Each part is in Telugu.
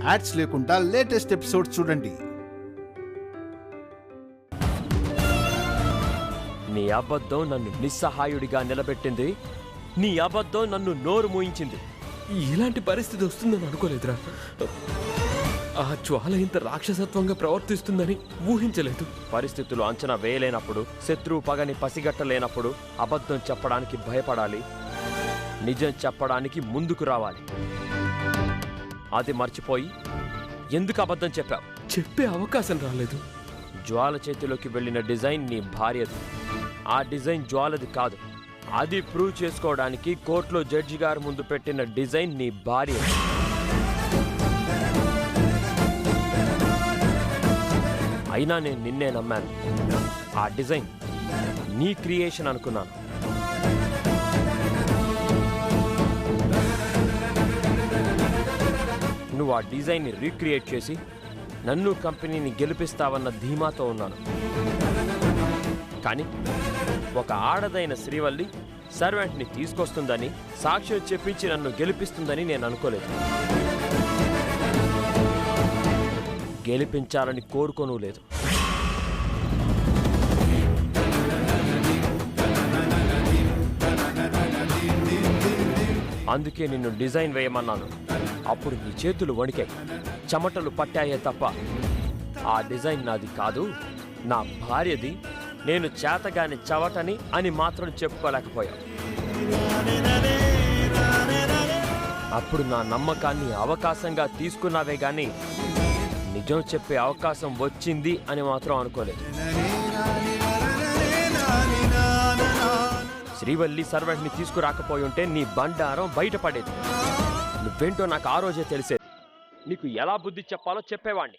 యాడ్స్ లేకుండా లేటెస్ట్ ఎపిసోడ్ చూడండి. నీ అబద్ధం నన్ను నిస్సహాయుడిగా నిలబెట్టింది. నీ అబద్ధం నన్ను నోరు మూయించింది. ఇలాంటి పరిస్థితి వస్తుందని అనుకోలేదురా. ఆ జ్వాల ఇంత రాక్షసత్వంగా ప్రవర్తిస్తుందని ఊహించలేదు. పరిస్థితులు అంచనా వేయలేనప్పుడు, శత్రువు పగని పసిగట్టలేనప్పుడు అబద్ధం చెప్పడానికి భయపడాలి, నిజం చెప్పడానికి ముందుకు రావాలి. అది మర్చిపోయి ఎందుకు అబద్ధం చెప్పావు? చెప్పే అవకాశం రాలేదు. జ్వాల చేతిలోకి వెళ్ళిన డిజైన్ నీ భార్యది. ఆ డిజైన్ జ్వాలది కాదు. అది ప్రూవ్ చేసుకోవడానికి కోర్టులో జడ్జి గారు ముందు పెట్టిన డిజైన్ నీ భార్య. అయినా నేను నిన్నే నమ్మాను. ఆ డిజైన్ నీ క్రియేషన్ అనుకున్నాను. నువ్వు ఆ డిజైన్ని రీక్రియేట్ చేసి నన్ను కంపెనీని గెలిపిస్తావన్న ధీమాతో ఉన్నాను. కానీ ఒక ఆడదైన శ్రీవల్లి సర్వెంట్ని తీసుకొస్తుందని, సాక్ష్యం చెప్పించి నన్ను గెలిపిస్తుందని నేను అనుకోలేదు. గెలిపించాలని కోరుకోను లేదు. అందుకే నిన్ను డిజైన్ వేయమన్నాను. అప్పుడు నీ చేతులు వణికాయి, చెమటలు పట్టాయే తప్ప ఆ డిజైన్ నాది కాదు, నా భార్యది, నేను చేతగాని చవటని అని మాత్రం చెప్పుకోలేకపోయావు. అప్పుడు నా నమ్మకాన్ని అవకాశంగా తీసుకున్నావే గాని నిజం చెప్పే అవకాశం వచ్చింది అని మాత్రం అనుకోలేదు. శ్రీవల్లి సర్వెంట్ని తీసుకురాకపోయి ఉంటే నీ బండారం బయటపడేది. నువ్వేంటో నాకు ఆ రోజే తెలిసేది. నీకు ఎలా బుద్ధి చెప్పాలో చెప్పేవాణ్ణి.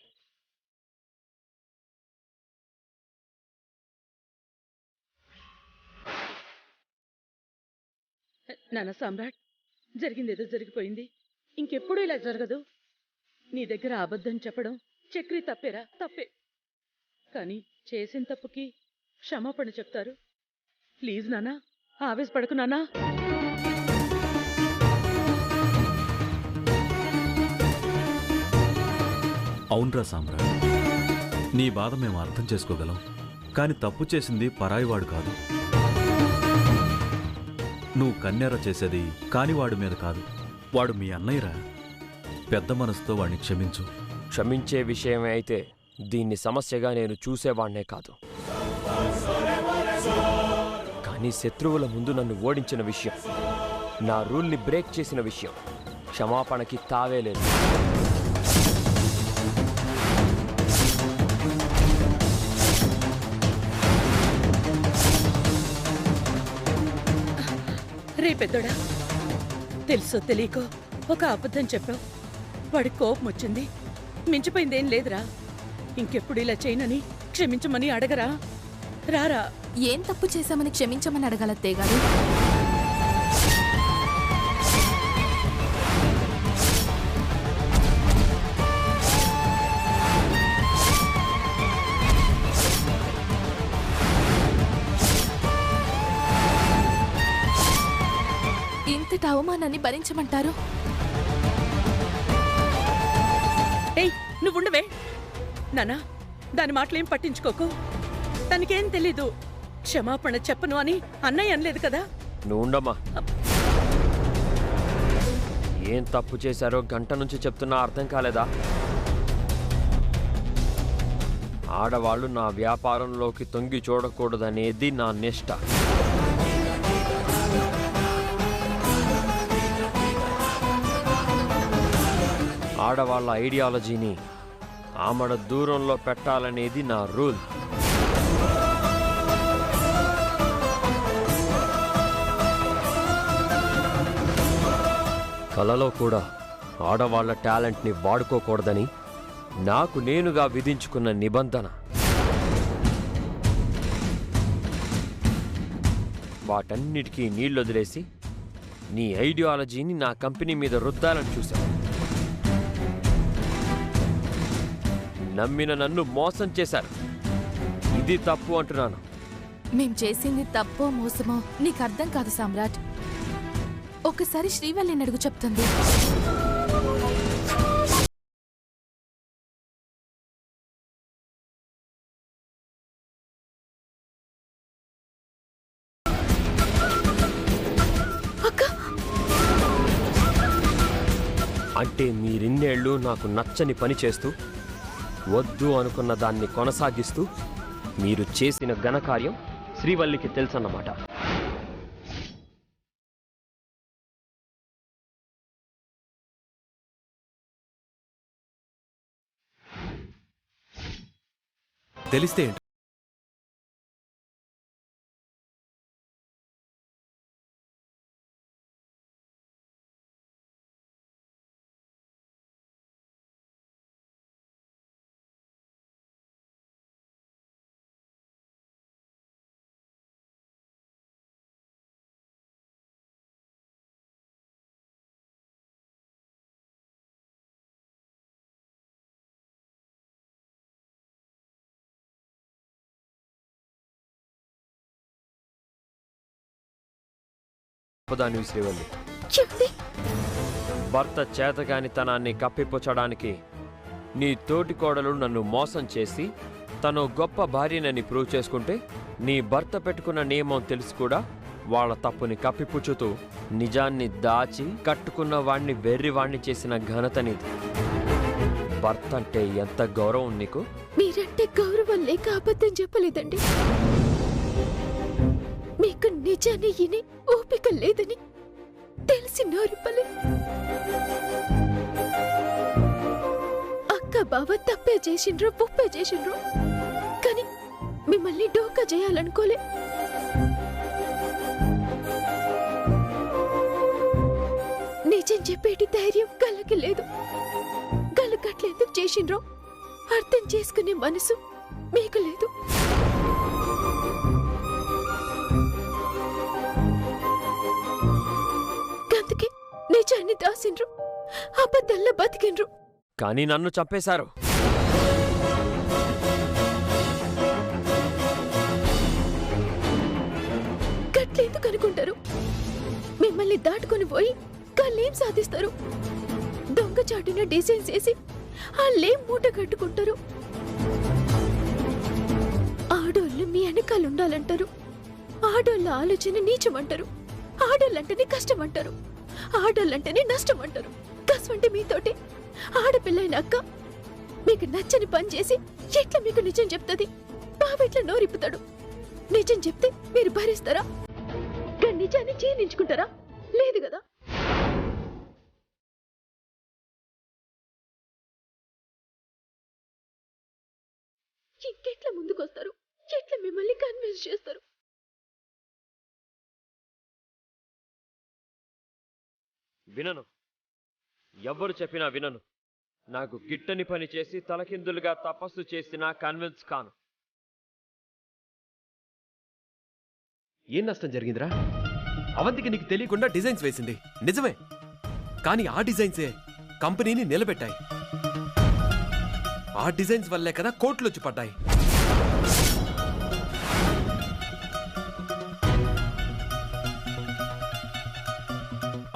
నాన్న సామ్రాట్, జరిగిందేదో జరిగిపోయింది. ఇంకెప్పుడు ఇలా జరగదు. నీ దగ్గర అబద్ధం చెప్పడం చక్రి తప్పేరా? తప్పే. కానీ చేసిన తప్పుకి క్షమాపణ చెప్తారు. ప్లీజ్ నాన్న, ఆవేశపడకు నాన్నా. అవునరా సామ్రాట్, నీ బాధ మేము అర్థం చేసుకోగలం. కాని తప్పు చేసింది పరాయివాడు కాదు. నువ్వు కన్నెర చేసేది కానివాడి మీద కాదు, వాడు మీ అన్నయ్యరా. పెద్ద మనసుతో వాడిని క్షమించు. క్షమించే విషయమే అయితే దీన్ని సమస్యగా నేను చూసేవాణ్ణే కాదు. కానీ శత్రువుల ముందు నన్ను ఓడించిన విషయం, నా రూల్ని బ్రేక్ చేసిన విషయం, క్షమాపణకి తావే లేదు. రే పెద్దోడా, తెలుసో తెలియకో ఒక అబద్ధం చెప్పావు. వాడి కోపం వచ్చింది. మించిపోయిందేం లేదురా. ఇంకెప్పుడు ఇలా చేయనని క్షమించమని అడగరా? రారా. ఏం తప్పు చేశామని క్షమించమని అడగాల తేగాడు? ఇంతటి అవమానాన్ని భరించమంటారు? ఏయ్, నువ్వుండవే. నానా, దాని మాటలేం పట్టించుకోకు. తనకేం తెలీదు. క్షమాపణ చెప్పను అని అన్నయ్య అనలేదు కదా. నువ్వు ఉండమ్మా. ఏం తప్పు చేశారో గంట నుంచి చెప్తున్నా అర్థం కాలేదా? ఆడవాళ్ళు నా వ్యాపారంలోకి తొంగి చూడకూడదనేది నా నిష్ట. ఆడవాళ్ళ ఐడియాలజీని ఆమడ దూరంలో పెట్టాలనేది నా రూల్. కలలో కూడా ఆడవాళ్ల టాలెంట్ని వాడుకోకూడదని నాకు నేనుగా విధించుకున్న నిబంధన. వాటన్నిటికీ నీళ్ళొదిలేసి నీ ఐడియాలజీని నా కంపెనీ మీద రుద్దాలని చూశాను. నమ్మిన నన్ను మోసం చేశారు. ఇది తప్పు అంటున్నాను. మేం చేసింది తప్పో మోసమో నీకు అర్థం కాదు సామ్రాట్. ఒకసారి శ్రీవల్లిని అడుగు చెప్తుంది. అంటే మీరిన్నేళ్ళు నాకు నచ్చని పని చేస్తూ వద్దు అనుకున్న దాన్ని కొనసాగిస్తూ మీరు చేసిన ఘనకార్యం శ్రీవల్లికి తెలుసన్నమాట. తెలిస్తే ఏంటి? దానివి శ్రీవల్లి, భర్త చేతగానితనాన్ని కప్పిపుచ్చడానికి నీ తోటి కోడలు నన్ను మోసం చేసి తను గొప్ప భార్యనని ప్రూవ్ చేసుకుంటే నీ భర్త పెట్టుకున్న నియమం తెలిసి కూడా వాళ్ళ తప్పుని కప్పిపుచ్చుతూ నిజాన్ని దాచి కట్టుకున్న వాణ్ణి వెర్రివాణ్ణి చేసిన ఘనత నీది. భర్త అంటే ఎంత గౌరవం నీకు? మీరంటే గౌరవం లేక అబద్ధం చెప్పలేదండి. మీకు నిజాన్ని ఇని ఓపిక లేదని తెలిసి నోరిపలే. అక్క బావ తప్పే చేసిండ్రు, ఉప్పే చేసిండ్రు, కానీ మిమ్మల్ని డోకా చేయాలనుకోలే. నిజం చెప్పేటి ధైర్యం గల్లకి లేదు. గల్లు గట్లెందుకు చేసిండ్రో అర్థం చేసుకునే మనసు మీకు లేదు. గందుకే నిజాన్ని దాసిండ్రు, అబద్ధంలా బతికిండ్రు. కానీ నన్ను చంపేశారు. గట్లెందుకు అనుకుంటారు? మిమ్మల్ని దాటుకుని పోయి కళ్ళేం సాధిస్తారు? దొంగచాటున డిజైన్స్ వేసి వాళ్ళేం మూట కట్టుకుంటారు. ఆడోళ్ళు మీ వెనకాలంటారు. ఆడోళ్ళ ఆలోచన నీచమంటారు. ఆడోళ్ళంటేనే కష్టమంటారు. ఆడోళ్ళంటేనే నష్టమంటారు. కసవంటే మీతోటి ఆడపిల్లైన అక్క మీకు నచ్చని పని చేసి ఎట్లా మీకు నిజం చెప్తుంది? బావెట్లా నోరిప్పుతాడు? నిజం చెప్తే మీరు భరిస్తారా? నిజాన్ని జీర్ణించుకుంటారా? లేదు కదా. ఇంకెట్లా ముందుకొస్తారు? ఎట్లా మిమ్మల్ని కన్విన్స్ చేస్తారు? వినను, ఎవ్వరు చెప్పినా వినను. నాకు గిట్టని పని చేసి తలకిందులుగా తపస్సు చేసినా కన్విన్స్ కాను. ఏం నష్టం జరిగిందిరా? అవంతికి నీకు తెలియకుండా డిజైన్స్ వేసింది నిజమే, కానీ ఆ డిజైన్సే కంపెనీని నిలబెట్టాయి. ఆ డిజైన్స్ వల్లే కదా కోట్లు వచ్చి పడ్డాయి.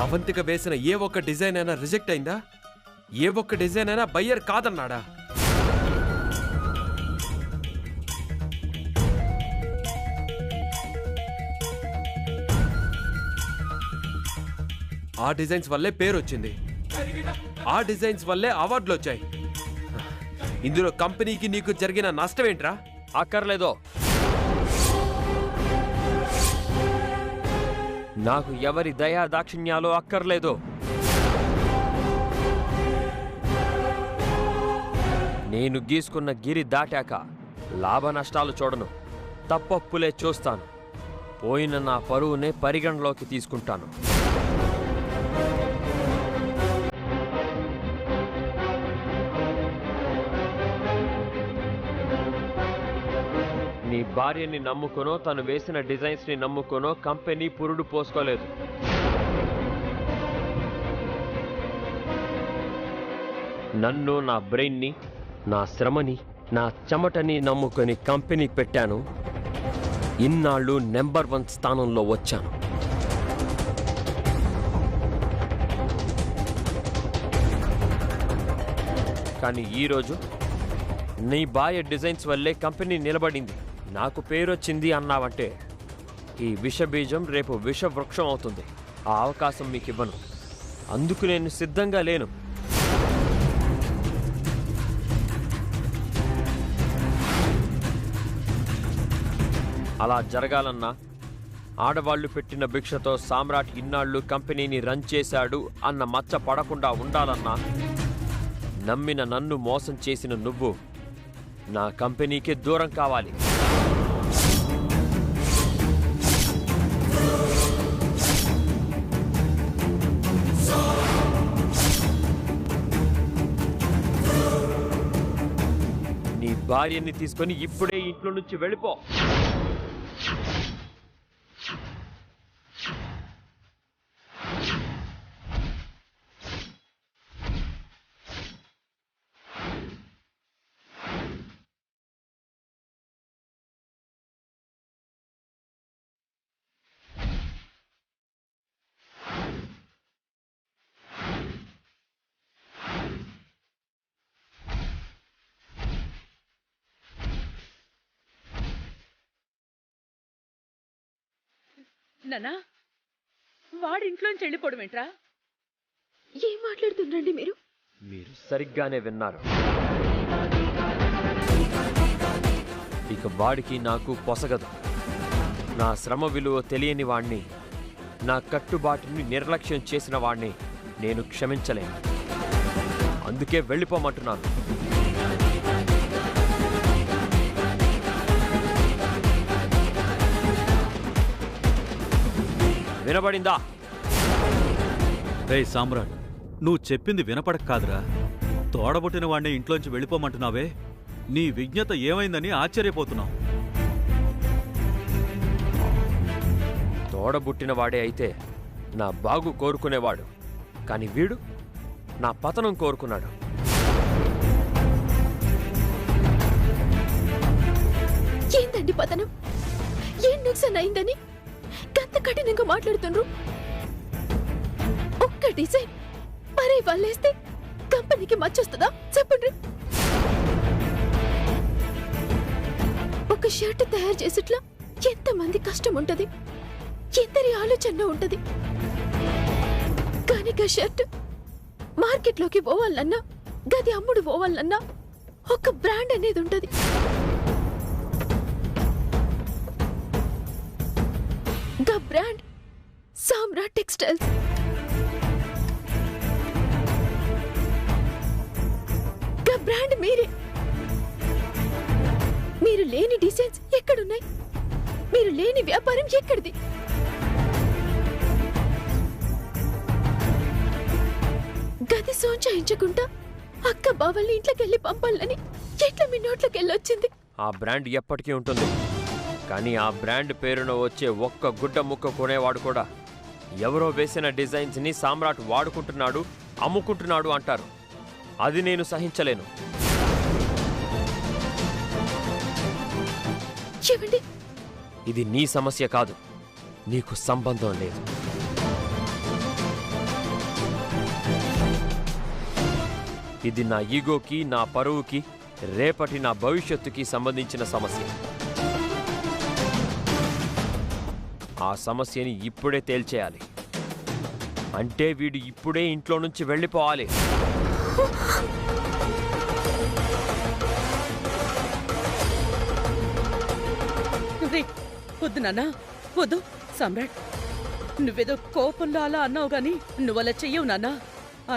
అవంతిక వేసిన ఏ ఒక్క డిజైన్ అయినా రిజెక్ట్ అయిందా? ఏ ఒక్క డిజైన్ అయినా బయ్యర్ కాదన్నాడా? ఆ డిజైన్స్ వల్లే పేరు వచ్చింది. ఆ డిజైన్స్ వల్లే అవార్డులు వచ్చాయి. ఇందులో కంపెనీకి నీకు జరిగిన నష్టం ఏంట్రా? అక్కర్లేదో. నాకు ఎవరి దయా దాక్షిణ్యాలు అక్కర్లేదు. నేను గీసుకున్న గిరి దాటాక లాభ నష్టాలు చూడను, తప్పప్పులే చూస్తాను. పోయిన నా పరువునే పరిగణలోకి తీసుకుంటాను. నీ భార్యని నమ్ముకునో తను వేసిన డిజైన్స్ని నమ్ముకునో కంపెనీ పురుడు పోసుకోలేదు. నన్ను, నా బ్రెయిన్ని, నా శ్రమని, నా చెమటని నమ్ముకొని కంపెనీ పెట్టాను. ఇన్నాళ్ళు నెంబర్ 1 స్థానంలో వచ్చాను. కానీ ఈరోజు నీ భార్య డిజైన్స్ వల్లే కంపెనీ నిలబడింది, నాకు పేరొచ్చింది అన్నావంటే ఈ విషబీజం రేపు విషవృక్షం అవుతుంది. ఆ అవకాశం మీకు ఇవ్వను. అందుకు నేను సిద్ధంగా లేను. అలా జరగాలన్నా ఆడవాళ్లు పెట్టిన భిక్షతో సామ్రాట్ ఇన్నాళ్లు కంపెనీని రన్ చేశాడు అన్న మచ్చ పడకుండా ఉండాలన్నా నమ్మిన నన్ను మోసం చేసిన నువ్వు నా కంపెనీకి దూరం కావాలి. నీ భార్యని తీసుకొని ఇప్పుడే ఇంట్లో నుంచి వెళ్ళిపో. నానా, వాడింట్లోంచి వెళ్ళిపోవడం ఏంట్రా? ఏం మాట్లాడుతుండండి మీరు? మీరు సరిగ్గానే విన్నారు. ఇక వాడికి నాకు పొసగదు. నా శ్రమ విలువ తెలియని వాణ్ణి, నా కట్టుబాటుని నిర్లక్ష్యం చేసిన వాణ్ణి నేను క్షమించలేను. అందుకే వెళ్ళిపోమంటున్నాను. వినబడిందా? రేయ్ సామ్రాట్, నువ్వు చెప్పింది వినపడక కాదురా. తోడబుట్టిన వాణ్ణి ఇంట్లోంచి వెళ్ళిపోమంటున్నావే, నీ విజ్ఞత ఏమైందని ఆశ్చర్యపోతున్నావు. తోడబుట్టిన వాడే అయితే నా బాగు కోరుకునేవాడు, కానీ వీడు నా పతనం కోరుకున్నాడు. ఏందండి పతనం? ఏం నుక్సాన్ అయిందని గంత కఠినంగా మాట్లాడుతుండ్రు? ఒక్క డిజైన్ మరే వాళ్ళేస్తే కంపెనీకి మచ్చొస్తుందా చెప్పండి. ఒక షర్ట్ తయారు చేసేట్లా ఎంతమంది కష్టం ఉంటది, ఎందరి ఆలోచన ఉంటది. కానీ ఆ షర్ట్ మార్కెట్లోకి పోవాలన్నా, గది అమ్ముడు పోవాలన్నా ఒక బ్రాండ్ అనేది ఉంటది. గా బ్రాండ్ సామ్రాట్ టెక్స్టైల్స్. గా బ్రాండ్ మీరే. మీరు లేని డిజైన్స్ ఎక్కడున్నాయి? మీరు లేని వ్యాపారం ఎక్కడిది? గది సోంచాయించకుండా అక్క బావల్ని ఇంట్లోకెళ్ళి పంపాలని ఎట్లా మీ నోట్లోకెళ్ళొచ్చింది? ఆ బ్రాండ్ ఎప్పటికీ ఉంటుంది, కానీ ఆ బ్రాండ్ పేరున వచ్చే ఒక్క గుడ్డ ముక్క కొనేవాడు కూడా ఎవరో వేసిన డిజైన్స్ని సామ్రాట్ వాడుకుంటున్నాడు, అమ్ముకుంటున్నాడు అంటారు. అది నేను సహించలేను. చెవండి, ఇది నీ సమస్య కాదు, నీకు సంబంధం లేదు. ఇది నా ఈగోకి, నా పరువుకి, రేపటి నా భవిష్యత్తుకి సంబంధించిన సమస్య. ఆ సమస్యని ఇప్పుడే తేల్చేయాలి. అంటే వీడు ఇప్పుడే ఇంట్లో నుంచి వెళ్ళిపోవాలి. వద్దు నాన్నా, వద్దు. సమ్రాట్, నువ్వేదో కోపంలో అలా అన్నావు గాని నువ్వలా చెయ్యవు నాన్నా.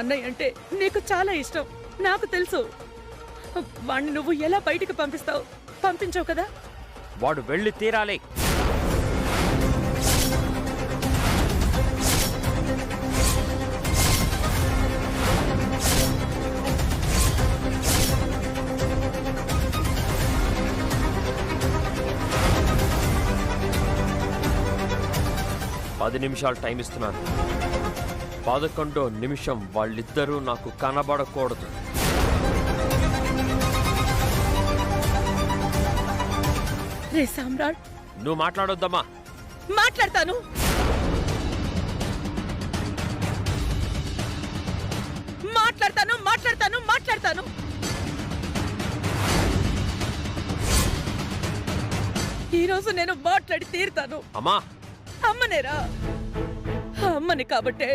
అన్నయ్య అంటే నీకు చాలా ఇష్టం, నాకు తెలుసు. వాణ్ణి నువ్వు ఎలా బయటికి పంపిస్తావు? పంపించావు కదా. వాడు వెళ్ళి తీరాలి. పది నిమిషాలు టైం ఇస్తున్నాను. 11వ నిమిషం వాళ్ళిద్దరూ నాకు కనబడకూడదు. రే సామ్రాట్, నువ్వు మాట్లాడొద్దమ్మా. మాట్లాడతాను. మాట్లాడతాను మాట్లాడతాను మాట్లాడతాను ఈరోజు నేను మాట్లాడి తీరుతాను. అమ్మా, అమ్మనేరా, అమ్మని కాబట్టే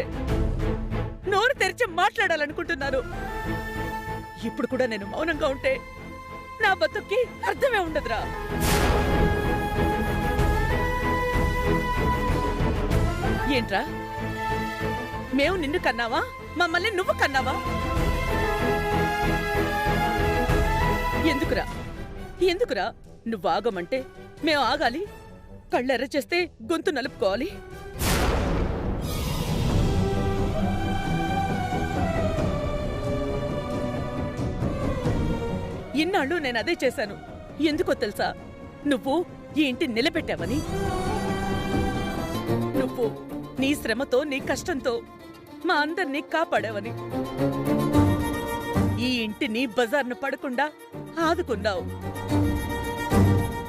నోరు తెరిచి మాట్లాడాలనుకుంటున్నాను. ఇప్పుడు కూడా నేను మౌనంగా ఉంటే నా బతుక్కి అర్థమే ఉండదురా. ఏంట్రా, మేము నిన్ను కన్నావా, మమ్మల్ని నువ్వు కన్నావా? ఎందుకురా నువ్వు ఆగమంటే మేము ఆగాలి, కళ్ళెర్ర చేస్తే గొంతు నలుపుకోవాలి? ఇన్నాళ్ళు నేను అదే చేశాను. ఎందుకో తెలుసా? నువ్వు ఈ ఇంటి నిలబెట్టావని. నువ్వు నీ శ్రమతో, నీ కష్టంతో మా అందర్నీ కాపాడావని. ఈ ఇంటిని బజార్ను పడకుండా ఆదుకున్నావు.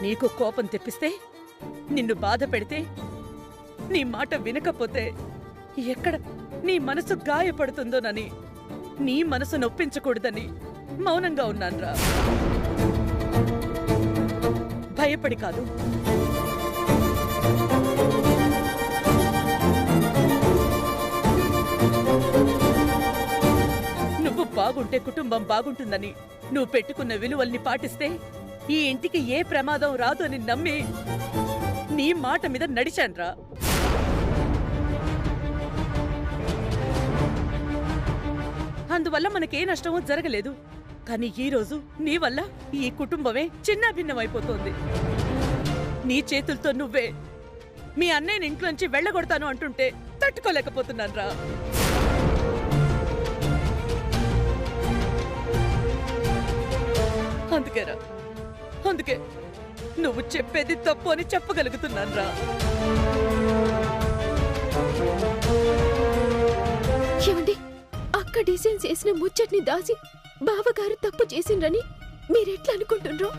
నీకు కోపం తెప్పిస్తే, నిన్ను బాధ పెడితే, నీ మాట వినకపోతే ఎక్కడ నీ మనసు గాయపడుతుందోనని, నీ మనసు నొప్పించకూడదని మౌనంగా ఉన్నాన్రా. భయపడి కాదు. నువ్వు బాగుంటే కుటుంబం బాగుంటుందని, నువ్వు పెట్టుకున్న విలువల్ని పాటిస్తే ఈ ఇంటికి ఏ ప్రమాదం రాదు అని నమ్మి నీ మాట మీద నడిచాన్రా. అందువల్ల మనకే నష్టమో జరగలేదు. కానీ ఈరోజు నీ వల్ల ఈ కుటుంబమే చిన్నాభిన్నమైపోతోంది. నీ చేతులతో నువ్వే మీ అన్నయ్యని ఇంట్లోంచి వెళ్ళగొడతాను అంటుంటే తట్టుకోలేకపోతున్నాన్రా. అందుకే నువ్వు చెప్పేది తప్పు అని చెప్పగలుగుతున్నాన్రా. ఏమండి, అక్క డిజైన్ చేసిన ముచ్చట్ని దాసి బావగారు తప్పు చేసిండ్రని మీరెట్లా అనుకుంటుండ్రో?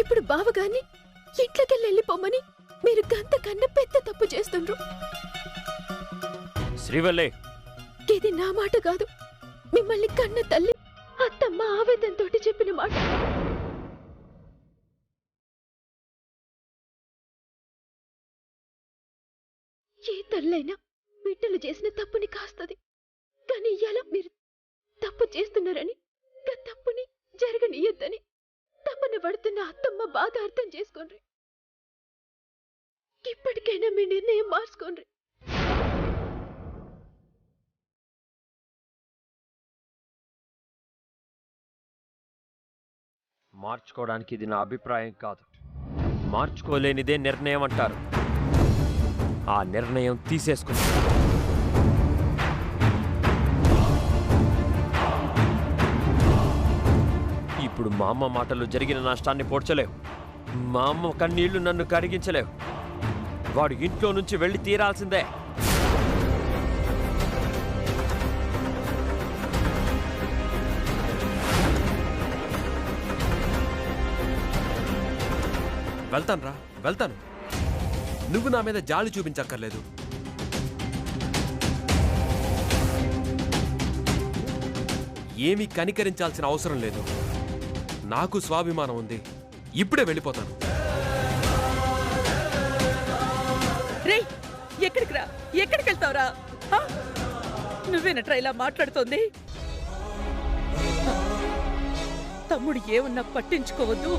ఇప్పుడు బావగారిని ఇంట్లోకెళ్ళి వెళ్ళిపోమని మీరు గంత కన్నా పెద్ద తప్పు చేస్తుండ్రు. శ్రీవల్లే, ఇది నా మాట కాదు, మిమ్మల్ని కన్న తల్లి అత్తమ్మ ఆవేదనతో చెప్పిన మాట. ఏ తల్లైనా బిడ్డలు చేసిన తప్పుని కాస్తది. కానీ ఎలా మీరు తప్పు చేస్తున్నారని, తప్పుని జరగనీయొద్దని తప్పన పడుతున్న అత్తమ్మ బాధ అర్థం చేసుకోండి. ఇప్పటికైనా మీ నిర్ణయం మార్చుకోండి. మార్చుకోవడానికి ఇది నా అభిప్రాయం కాదు. మార్చుకోలేనిదే నిర్ణయం అంటారు. ఆ నిర్ణయం తీసేసుకున్నా. ఇప్పుడు మా అమ్మ మాటలు జరిగిన నష్టాన్ని పోడ్చలేవు. మా అమ్మ కన్నీళ్లు నన్ను కరిగించలేవు. వాడు ఇంట్లో నుంచి వెళ్ళి తీరాల్సిందే. వెళ్తాను. నువ్వు నా మీద జాలి చూపించక్కర్లేదు. ఏమీ కనికరించాల్సిన అవసరం లేదు. నాకు స్వాభిమానం ఉంది. ఇప్పుడే వెళ్ళిపోతాను. ఎక్కడికి వెళ్తావురా? నువ్వేనట్రా ఇలా మాట్లాడుతోంది? తమ్ముడు ఏమన్నా పట్టించుకోవద్దు.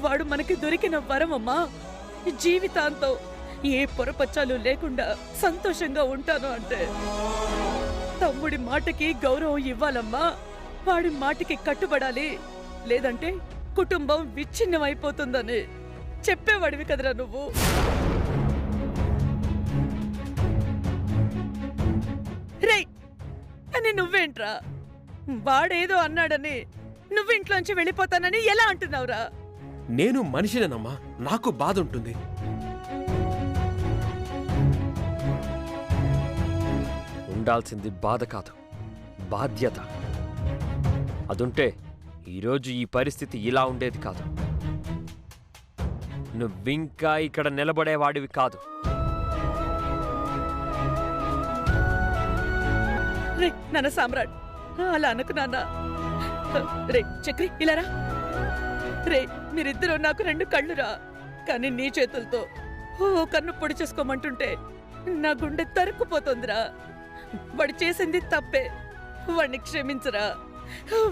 వాడు మనకి దొరికిన వరమమ్మా. జీవితాంతం ఏ పొరపచ్చాలు లేకుండా సంతోషంగా ఉంటాను అంటే తమ్ముడి మాటకి గౌరవం ఇవ్వాలమ్మా. వాడి మాటకి కట్టుబడాలి. లేదంటే కుటుంబం విచ్ఛిన్నమైపోతుందని చెప్పేవాడివి కదరా నువ్వు. రే అని నువ్వేంట్రా? వాడేదో అన్నాడని నువ్వు ఇంట్లోంచి వెళ్ళిపోతానని ఎలా అంటున్నావురా? నేను మనిషినేనమ్మా. నాకు బాధ ఉంటుంది. ఉండాల్సింది బాధ కాదు, బాధ్యత. అదుంటే ఈరోజు ఈ పరిస్థితి ఇలా ఉండేది కాదు. నువ్వింకా ఇక్కడ నిలబడేవాడివి కాదు. రే నాన్న సామ్రాట్, అలా అనకు నాన్న. రే చక్రి ఇలారా. రే మీరిద్దరూ నాకు రెండు కళ్ళురా. కానీ నీ చేతులతో ఓ కన్ను పొడి చేసుకోమంటుంటే నా గుండె తరుక్కుపోతుందిరా. వాడు చేసింది తప్పే. వాణ్ణి క్షమించరా.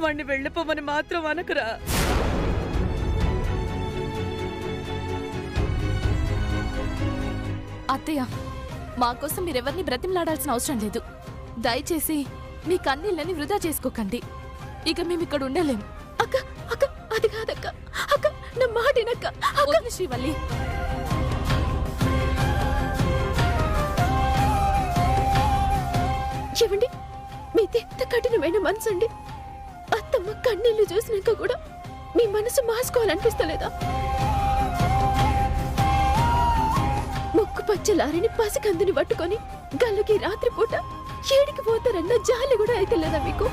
వాణ్ణి వెళ్ళిపోమని మాత్రం అనకురా. అత్తయ్య, మా కోసం మీరెవరిని బ్రతిమలాడాల్సిన అవసరం లేదు. దయచేసి మీ కన్నీళ్ళని వృధా చేసుకోకండి. ఇక మేము ఇక్కడ ఉండలేం. అక్క అక్క అది కాదక్క. అక్క నా మాటినక్క. వదిలు శ్రీవల్లి. ఏమండి, మీది ఎంత కఠినమైన మనసు అండి. అత్తమ్మ కన్నీళ్లు చూసినాక కూడా మీ మనసు మార్చుకోవాలనిపిస్తలేదా? ముక్కు పచ్చలారని పసికందుని పట్టుకొని గల్లుకి రాత్రిపూట ఏడికి పోతారన్న జాలి కూడా అయితే లేదా మీకు?